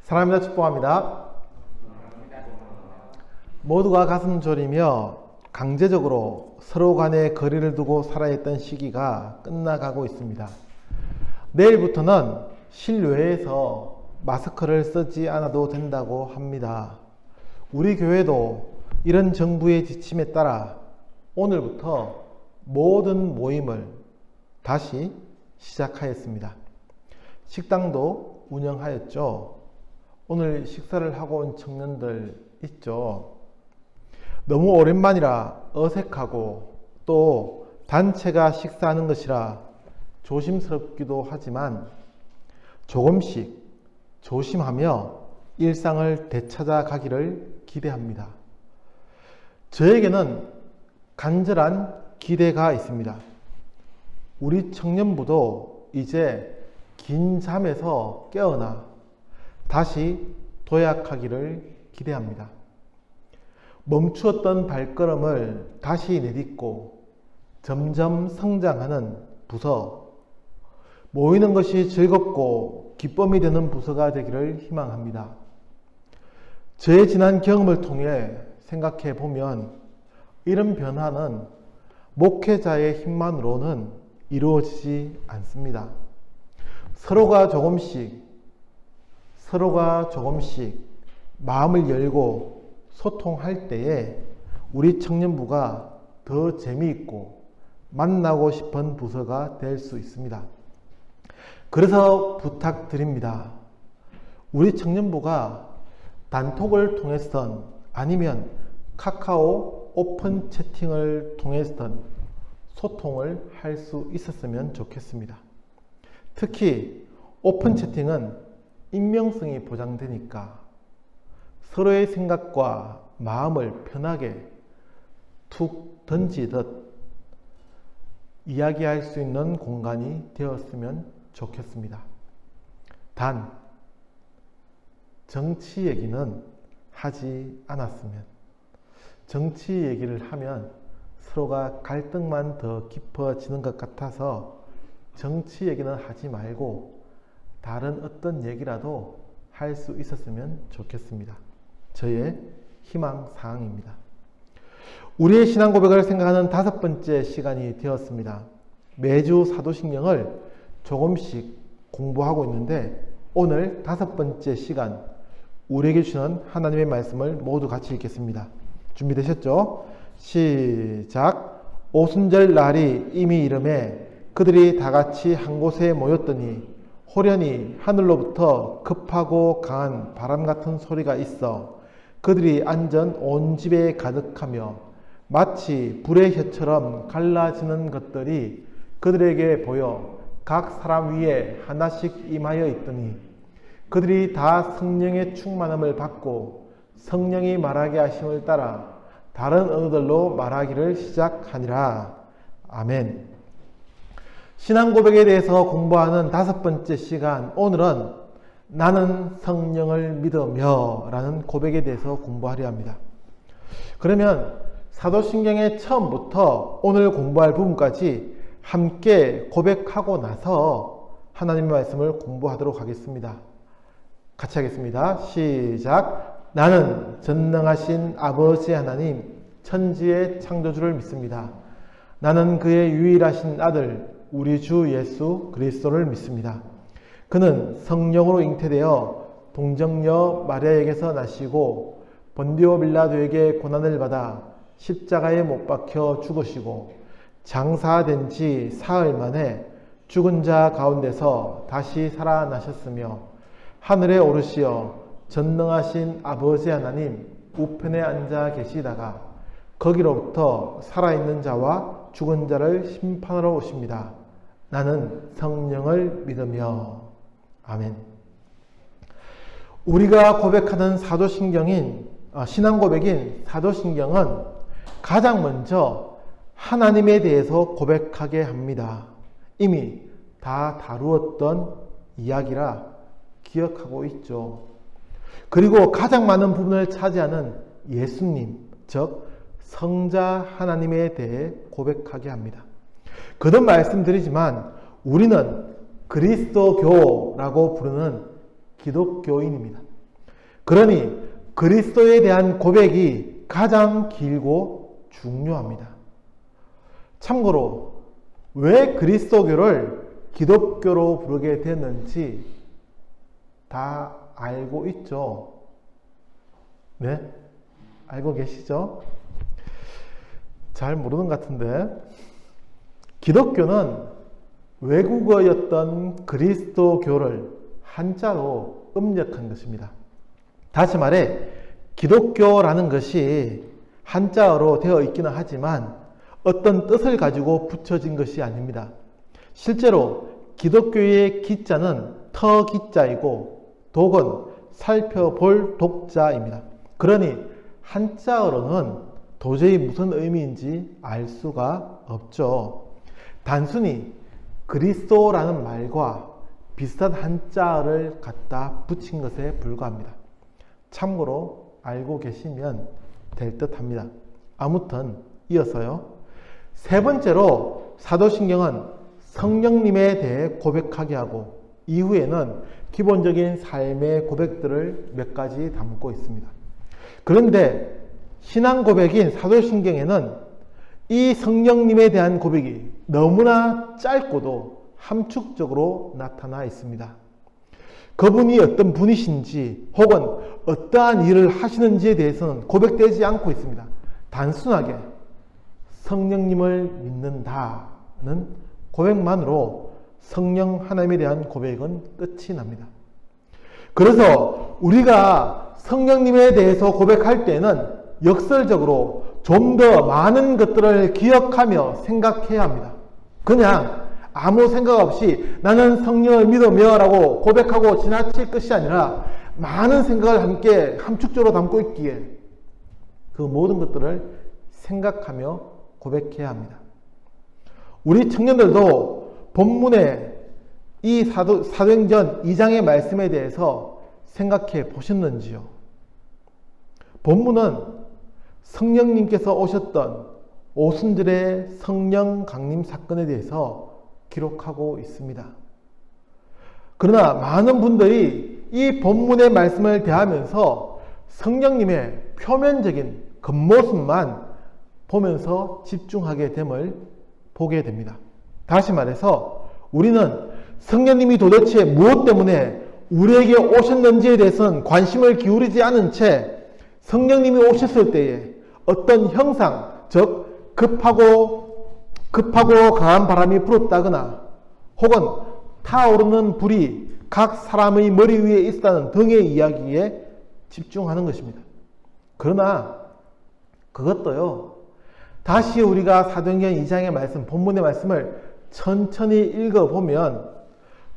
사랑합니다. 축복합니다. 모두가 가슴 졸이며 강제적으로 서로 간에 거리를 두고 살아야 했던 시기가 끝나가고 있습니다. 내일부터는 실외에서 마스크를 쓰지 않아도 된다고 합니다. 우리 교회도 이런 정부의 지침에 따라 오늘부터 모든 모임을 다시 시작하였습니다. 식당도 운영하였죠. 오늘 식사를 하고 온 청년들 있죠. 너무 오랜만이라 어색하고 또 단체가 식사하는 것이라 조심스럽기도 하지만 조금씩 조심하며 일상을 되찾아가기를 기대합니다. 저에게는 간절한 기대가 있습니다. 우리 청년부도 이제 긴 잠에서 깨어나 다시 도약하기를 기대합니다. 멈추었던 발걸음을 다시 내딛고 점점 성장하는 부서, 모이는 것이 즐겁고 기쁨이 되는 부서가 되기를 희망합니다. 저의 지난 경험을 통해 생각해 보면 이런 변화는 목회자의 힘만으로는 이루어지지 않습니다. 서로가 조금씩 마음을 열고 소통할 때에 우리 청년부가 더 재미있고 만나고 싶은 부서가 될 수 있습니다. 그래서 부탁드립니다. 우리 청년부가 단톡을 통해서든 아니면 카카오 오픈 채팅을 통해서든 소통을 할 수 있었으면 좋겠습니다. 특히 오픈 채팅은 익명성이 보장되니까 서로의 생각과 마음을 편하게 툭 던지듯 이야기할 수 있는 공간이 되었으면 좋겠습니다. 단, 정치 얘기는 하지 않았으면, 정치 얘기를 하면 서로가 갈등만 더 깊어지는 것 같아서 정치 얘기는 하지 말고 다른 어떤 얘기라도 할 수 있었으면 좋겠습니다. 저의 희망 사항입니다. 우리의 신앙 고백을 생각하는 5번째 시간이 되었습니다. 매주 사도신경을 조금씩 공부하고 있는데 오늘 5번째 시간 우리에게 주시는 하나님의 말씀을 모두 같이 읽겠습니다. 준비되셨죠? 시작! 오순절 날이 이미 이름에 그들이 다 같이 한 곳에 모였더니 호련히 하늘로부터 급하고 강한 바람 같은 소리가 있어 그들이 앉은 온 집에 가득하며 마치 불의 혀처럼 갈라지는 것들이 그들에게 보여 각 사람 위에 하나씩 임하여 있더니 그들이 다 성령의 충만함을 받고 성령이 말하게 하심을 따라 다른 언어들로 말하기를 시작하니라. 아멘. 신앙 고백에 대해서 공부하는 5번째 시간, 오늘은 나는 성령을 믿으며 라는 고백에 대해서 공부하려 합니다. 그러면 사도신경의 처음부터 오늘 공부할 부분까지 함께 고백하고 나서 하나님의 말씀을 공부하도록 하겠습니다. 같이 하겠습니다. 시작! 나는 전능하신 아버지 하나님 천지의 창조주를 믿습니다. 나는 그의 유일하신 아들 우리 주 예수 그리스도를 믿습니다. 그는 성령으로 잉태되어 동정녀 마리아에게서 나시고 본디오 빌라도에게 고난을 받아 십자가에 못 박혀 죽으시고 장사된 지 사흘 만에 죽은 자 가운데서 다시 살아나셨으며 하늘에 오르시어 전능하신 아버지 하나님 우편에 앉아 계시다가 거기로부터 살아있는 자와 죽은 자를 심판하러 오십니다. 나는 성령을 믿으며. 아멘. 우리가 고백하는 신앙 고백인 사도신경은 가장 먼저 하나님에 대해서 고백하게 합니다. 이미 다 다루었던 이야기라 기억하고 있죠. 그리고 가장 많은 부분을 차지하는 예수님, 즉 성자 하나님에 대해 고백하게 합니다. 거듭 말씀드리지만 우리는 그리스도교라고 부르는 기독교인입니다. 그러니 그리스도에 대한 고백이 가장 길고 중요합니다. 참고로 왜 그리스도교를 기독교로 부르게 됐는지 다 알고 있죠? 네? 알고 계시죠? 잘 모르는 것 같은데, 기독교는 외국어였던 그리스도교를 한자로 음력한 것입니다. 다시 말해 기독교라는 것이 한자어로 되어 있기는 하지만 어떤 뜻을 가지고 붙여진 것이 아닙니다. 실제로 기독교의 기자는 터기자이고 독은 살펴볼 독자입니다. 그러니 한자어로는 도저히 무슨 의미인지 알 수가 없죠. 단순히 그리스도라는 말과 비슷한 한자어를 갖다 붙인 것에 불과합니다. 참고로 알고 계시면 될 듯 합니다. 아무튼 이어서요. 세 번째로 사도신경은 성령님에 대해 고백하게 하고 이후에는 기본적인 삶의 고백들을 몇 가지 담고 있습니다. 그런데 신앙 고백인 사도신경에는 이 성령님에 대한 고백이 너무나 짧고도 함축적으로 나타나 있습니다. 그분이 어떤 분이신지 혹은 어떠한 일을 하시는지에 대해서는 고백되지 않고 있습니다. 단순하게 성령님을 믿는다는 고백만으로 성령 하나님에 대한 고백은 끝이 납니다. 그래서 우리가 성령님에 대해서 고백할 때는 역설적으로 좀 더 많은 것들을 기억하며 생각해야 합니다. 그냥 아무 생각 없이 나는 성령을 믿으며 라고 고백하고 지나칠 것이 아니라 많은 생각을 함께 함축적으로 담고 있기에 그 모든 것들을 생각하며 고백해야 합니다. 우리 청년들도 본문의 이 사도행전 2장의 말씀에 대해서 생각해 보셨는지요? 본문은 성령님께서 오셨던 오순절의 성령 강림 사건에 대해서 기록하고 있습니다. 그러나 많은 분들이 이 본문의 말씀을 대하면서 성령님의 표면적인 겉모습만 보면서 집중하게 됨을 보게 됩니다. 다시 말해서 우리는 성령님이 도대체 무엇 때문에 우리에게 오셨는지에 대해서는 관심을 기울이지 않은 채 성령님이 오셨을 때에 어떤 형상, 즉 급하고 강한 바람이 불었다거나 혹은 타오르는 불이 각 사람의 머리 위에 있다는 등의 이야기에 집중하는 것입니다. 그러나 그것도요, 다시 우리가 사도행전 2장의 말씀, 본문의 말씀을 천천히 읽어보면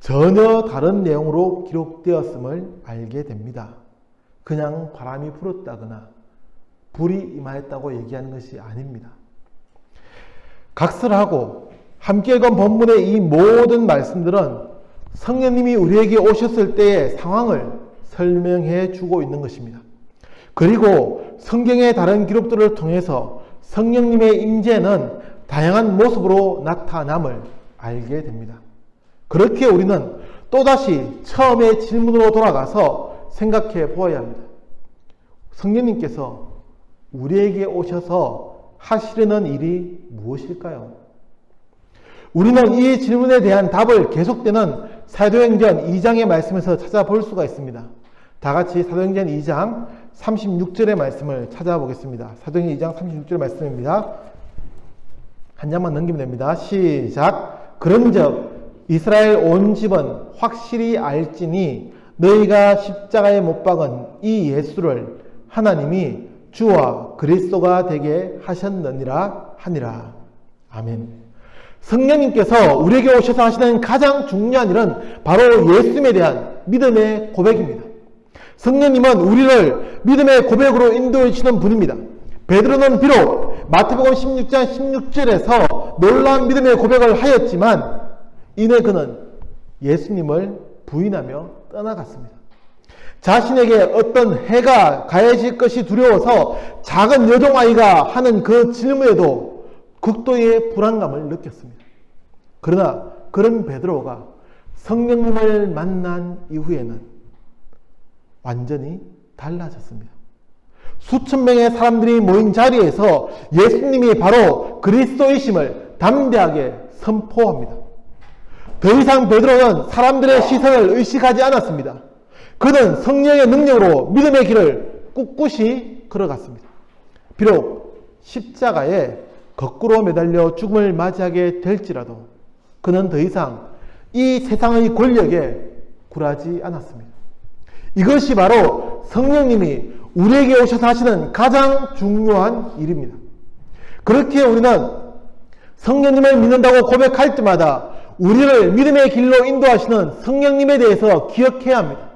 전혀 다른 내용으로 기록되었음을 알게 됩니다. 그냥 바람이 불었다거나 불이 임하였다고 얘기하는 것이 아닙니다. 각설하고 함께 읽은 본문의 이 모든 말씀들은 성령님이 우리에게 오셨을 때의 상황을 설명해 주고 있는 것입니다. 그리고 성경의 다른 기록들을 통해서 성령님의 임재는 다양한 모습으로 나타남을 알게 됩니다. 그렇게 우리는 또다시 처음의 질문으로 돌아가서 생각해 보아야 합니다. 성령님께서 우리에게 오셔서 하시려는 일이 무엇일까요? 우리는 이 질문에 대한 답을 계속되는 사도행전 2장의 말씀에서 찾아볼 수가 있습니다. 다 같이 사도행전 2장 36절의 말씀을 찾아보겠습니다. 사도행전 2장 36절 말씀입니다. 한 장만 넘기면 됩니다. 시작. 그런즉 이스라엘 온 집은 확실히 알지니 너희가 십자가에 못 박은 이 예수를 하나님이 주와 그리스도가 되게 하셨느니라 하니라. 아멘. 성령님께서 우리에게 오셔서 하시는 가장 중요한 일은 바로 예수님에 대한 믿음의 고백입니다. 성령님은 우리를 믿음의 고백으로 인도해 주시는 분입니다. 베드로는 비록 마태복음 16장 16절에서 놀라운 믿음의 고백을 하였지만 이내 그는 예수님을 부인하며 떠나갔습니다. 자신에게 어떤 해가 가해질 것이 두려워서 작은 여종아이가 하는 그 질문에도 극도의 불안감을 느꼈습니다. 그러나 그런 베드로가 성령님을 만난 이후에는 완전히 달라졌습니다. 수천 명의 사람들이 모인 자리에서 예수님이 바로 그리스도이심을 담대하게 선포합니다. 더 이상 베드로는 사람들의 시선을 의식하지 않았습니다. 그는 성령의 능력으로 믿음의 길을 꿋꿋이 걸어갔습니다. 비록 십자가에 거꾸로 매달려 죽음을 맞이하게 될지라도 그는 더 이상 이 세상의 권력에 굴하지 않았습니다. 이것이 바로 성령님이 우리에게 오셔서 하시는 가장 중요한 일입니다. 그렇게 우리는 성령님을 믿는다고 고백할 때마다 우리를 믿음의 길로 인도하시는 성령님에 대해서 기억해야 합니다.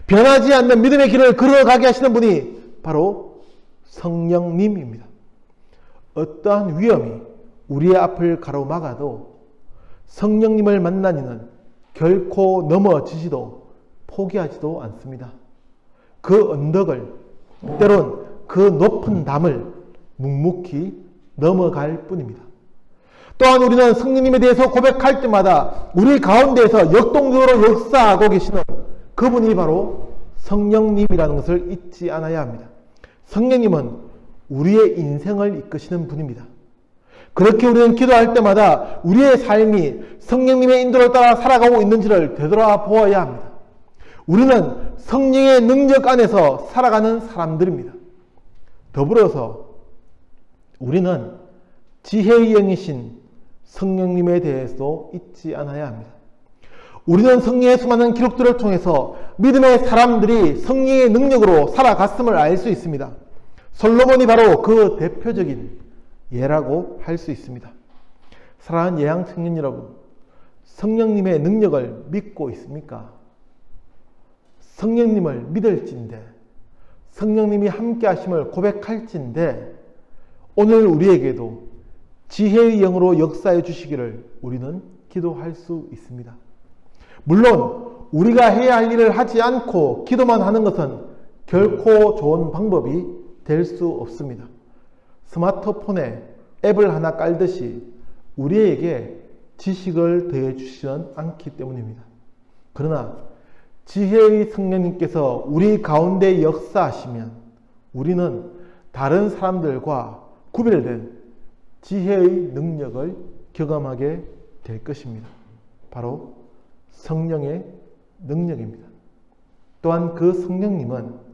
변하지 않는 믿음의 길을 걸어가게 하시는 분이 바로 성령님입니다. 어떠한 위험이 우리의 앞을 가로막아도 성령님을 만난 이는 결코 넘어지지도 포기하지도 않습니다. 그 언덕을, 때론 그 높은 담을 묵묵히 넘어갈 뿐입니다. 또한 우리는 성령님에 대해서 고백할 때마다 우리 가운데에서 역동적으로 역사하고 계시는 그분이 바로 성령님이라는 것을 잊지 않아야 합니다. 성령님은 우리의 인생을 이끄시는 분입니다. 그렇게 우리는 기도할 때마다 우리의 삶이 성령님의 인도를 따라 살아가고 있는지를 되돌아보아야 합니다. 우리는 성령의 능력 안에서 살아가는 사람들입니다. 더불어서 우리는 지혜의 영이신 성령님에 대해서도 잊지 않아야 합니다. 우리는 성령의 수많은 기록들을 통해서 믿음의 사람들이 성령의 능력으로 살아갔음을 알 수 있습니다. 솔로몬이 바로 그 대표적인 예라고 할 수 있습니다. 사랑하는 예양 청년 여러분, 성령님의 능력을 믿고 있습니까? 성령님을 믿을진데, 성령님이 함께 하심을 고백할진데, 오늘 우리에게도 지혜의 영으로 역사해 주시기를 우리는 기도할 수 있습니다. 물론 우리가 해야 할 일을 하지 않고 기도만 하는 것은 결코 좋은 방법이 될 수 없습니다. 스마트폰에 앱을 하나 깔듯이 우리에게 지식을 더해 주시지 않기 때문입니다. 그러나 지혜의 성령님께서 우리 가운데 역사하시면 우리는 다른 사람들과 구별된 지혜의 능력을 경험하게 될 것입니다. 바로 성령의 능력입니다. 또한 그 성령님은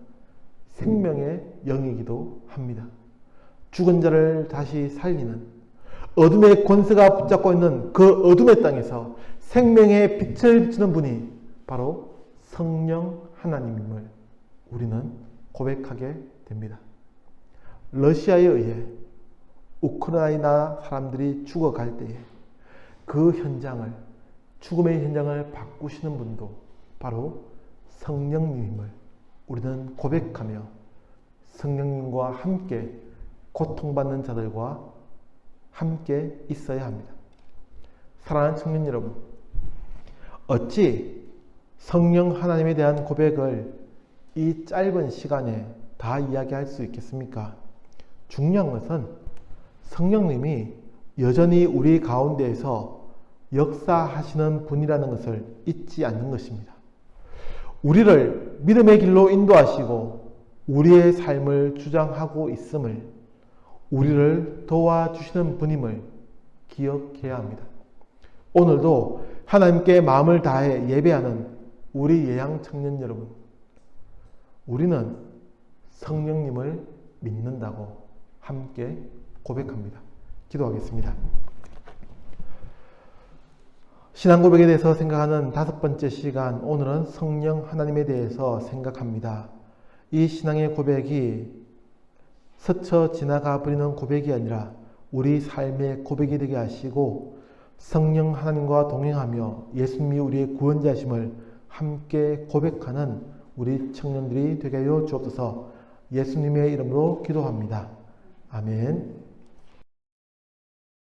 생명의 영이기도 합니다. 죽은 자를 다시 살리는, 어둠의 권세가 붙잡고 있는 그 어둠의 땅에서 생명의 빛을 비추는 분이 바로 성령 하나님임을 우리는 고백하게 됩니다. 러시아에 의해 우크라이나 사람들이 죽어갈 때에 그 현장을, 죽음의 현장을 바꾸시는 분도 바로 성령님임을 우리는 고백하며 성령님과 함께 고통받는 자들과 함께 있어야 합니다. 사랑하는 청년 여러분, 어찌 성령 하나님에 대한 고백을 이 짧은 시간에 다 이야기할 수 있겠습니까? 중요한 것은 성령님이 여전히 우리 가운데에서 역사하시는 분이라는 것을 잊지 않는 것입니다. 우리를 믿음의 길로 인도하시고 우리의 삶을 주장하고 있음을, 우리를 도와주시는 분임을 기억해야 합니다. 오늘도 하나님께 마음을 다해 예배하는 우리 예양 청년 여러분, 우리는 성령님을 믿는다고 함께 고백합니다. 기도하겠습니다. 신앙 고백에 대해서 생각하는 5번째 시간, 오늘은 성령 하나님에 대해서 생각합니다. 이 신앙의 고백이 스쳐 지나가 버리는 고백이 아니라 우리 삶의 고백이 되게 하시고 성령 하나님과 동행하며 예수님이 우리의 구원자심을 함께 고백하는 우리 청년들이 되게 하여 주옵소서. 예수님의 이름으로 기도합니다. 아멘.